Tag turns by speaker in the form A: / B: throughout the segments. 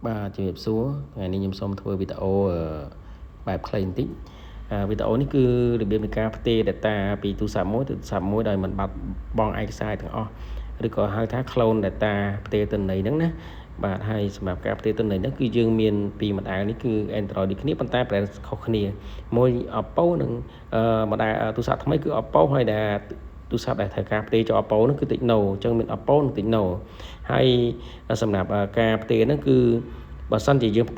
A: បាទជំរាបសួរថ្ងៃនេះខ្ញុំសូមធ្វើវីដេអូបែបខ្លីបន្តិចវីដេអូនេះគឺរបៀបនៃការផ្ទេរ data ពីទូរស័ព្ទមួយទៅទូរស័ព្ទមួយដោយមិនបាត់បង់ឯកសារទាំងអស់ឬក៏ហៅថា clone data ផ្ទេរទិន្នន័យហ្នឹងណាបាទហើយសម្រាប់ការផ្ទេរទិន្នន័យហ្នឹងគឺយើងមានពីរ model នេះគឺ Android ដូចគ្នាប៉ុន្តែ brand ខុសគ្នាមួយ Oppo និងmodel ទូរស័ព្ទថ្មីគឺ Oppo ហើយដែលទូរស័ព្ទដែលត្រូវការផ្ទេរចូល Oppo ហ្នឹងគឺ Tecno អញ្ចឹងមាន Oppo និង Tecno ហើយសម្រាប់ការផ្ទេរហ្នឹងគឺបើសិនជាយើង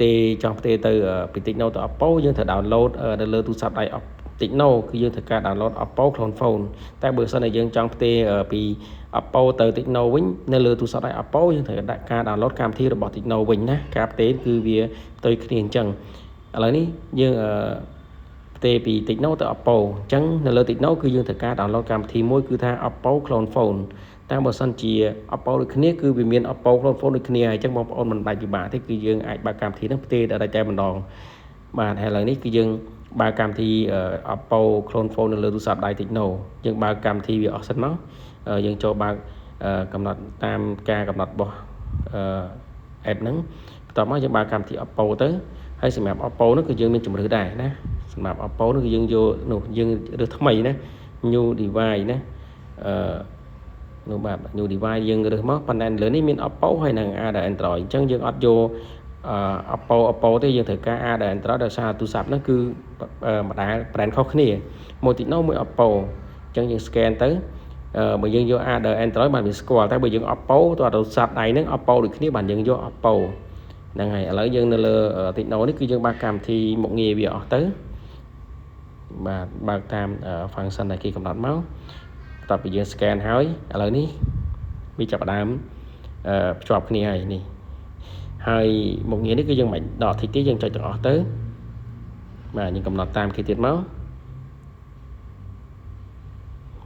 A: ចង់ផ្ទេរទៅពី Tecno ទៅ Oppo យើងត្រូវ download នៅលើទូរស័ព្ទដៃ Tecno គឺយើងត្រូវការ download Oppo Clone Phone តែបើសិនជាយើងចង់ផ្ទេរពី Oppo ទៅ Tecno វិញនៅលើទូរស័ព្ទដៃ Oppo យើងត្រូវដាក់ការ download កម្មវិធីរបស់ Tecno វិញណាការផ្ទេរគឺវាផ្ទុយគ្នាអញ្ចឹងឥឡូវនេះយើងផ្ទេរពី Tecno ទៅ Oppo អញ្ចឹងនៅលើ Tecno គឺយើងត្រូវការ download កម្មវិធីមួយគឺថា Oppo Clone Phone តែបើសិនជា Oppo ដូចគ្នាគឺវាមាន Oppo Clone Phone ដូចគ្នាហើយអញ្ចឹងបងប្អូនមិនបាច់ពិបាកទេគឺយើងអាចបើកកម្មវិធីហ្នឹងផ្ទេរដល់តែម្ដងបាទហើយឥឡូវនេះគឺយើងបើកកម្មវិធី Oppo Clone Phone នៅលើទូរស័ព្ទដៃ Tecno យើងបើកកម្មវិធីវាអស់សិនមកយើងចូលបើកកំណត់តាមការកំណត់របស់app ហ្នឹងបន្ទាប់មកយើងបើកកម្មវិធី Oppo ទៅហើយសម្រាប់ Oppo ហ្នឹងគឺយើងមានជំរើសដែរណាសម្រាប់ Oppo ហ្នឹងគឺយើងយកនោះយើងរើសថ្មីណា new device ណានោះបាទ new device យើងរើសមកប៉ុន្តែលើនេះមាន Oppo ហើយនិង Android អញ្ចឹងយើងអត់យកOppo ទេយើងត្រូវការ Android ដោយសារទូរស័ព្ទហ្នឹងគឺម្ដាល brand ខុសគ្នាមួយ Tecno មួយ Oppo អញ្ចឹងយើង scan ទៅបើយើងយក Android បានវាស្គាល់តែបើយើង Oppo ទៅទូរស័ព្ទដៃហ្នឹង Oppo ដូចគ្នាបានយើងយក Oppo ហ្នឹងហើយឥឡូវយើងនៅលើ Tecno នេះគឺយើងបើកកម្មវិធីមុខងារវាអស់ទៅបាទបើកតាម function ដែលគេកំណត់មកបន្ទាប់ពីយើង scan ហើយឥឡូវនេះវាចាប់ផ្ដើមភ្ជាប់គ្នាហើយនេះហើយមុខងារនេះគឺយើងមិនដកតិចទេយើងចុចទាំងអស់ទៅបាទយើងកំណត់តាមគេទៀតមក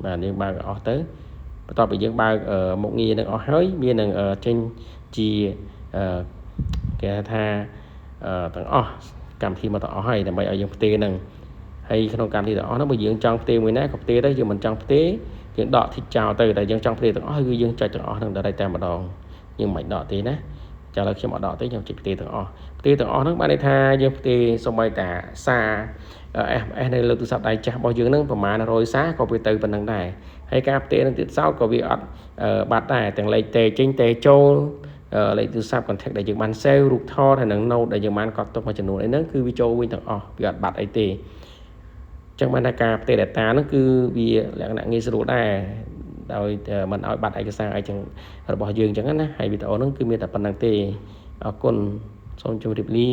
A: បាទយើងបើកអស់ទៅបន្ទាប់ពីយើងបើកមុខងារនឹងអស់ហើយវានឹងចេញជាគេថាទាំងអស់កម្មវិធីមកទាំងអស់ហើយដើម្បីឲ្យយើងផ្ទេរនឹងហើយក្នុងកម្មវិធីទាំងអស់ហ្នឹងបើយើងចង់ផ្ទេរមួយណាក៏ផ្ទេរទៅយើងមិនចង់ផ្ទេរយើងដកតិចចោលទៅតែយើងចង់ផ្ទេរទាំងអស់គឺយើងចុចទាំងអស់ហ្នឹងតែតែម្ដងយើងមិនដកទេណាចាឥឡូវខ្ញុំអត់ដកទេខ្ញុំចុចផ្ទេរទាំងអស់ហ្នឹងបានន័យថាយើងផ្ទេរសូម្បីតាសារ SMS នៅលើទូរស័ព្ទដៃចាស់របស់យើងហ្នឹងប្រហែល100សារក៏វាទៅប៉ុណ្្នឹងដែរហើយការផ្ទេរនឹងទៀតសោតក៏វាអត់បាត់ដែរទាំងលេខតេចេញតេចូលលេខទូរស័ព្ទ contact ដែលយើងបាន save រូបថតហើយនឹង note ដែលយើងបានកត់ទុកមួយចំនួនអីហ្នឹងគឺវាចូលវិញទាំងអស់វាអត់បាត់អីទេចឹងបានថាការផ្ទេរ data ហ្នឹងគឺវាលក្ខណៈងាយស្រួលដែរដោយមិនឲ្យបាត់ឯកសារអីចឹងរបស់យើងចឹងណាហើយវីដេអូហ្នឹងគឺមានតែប៉ុណ្្នឹងទេអរគុណសូមជម្រាបលា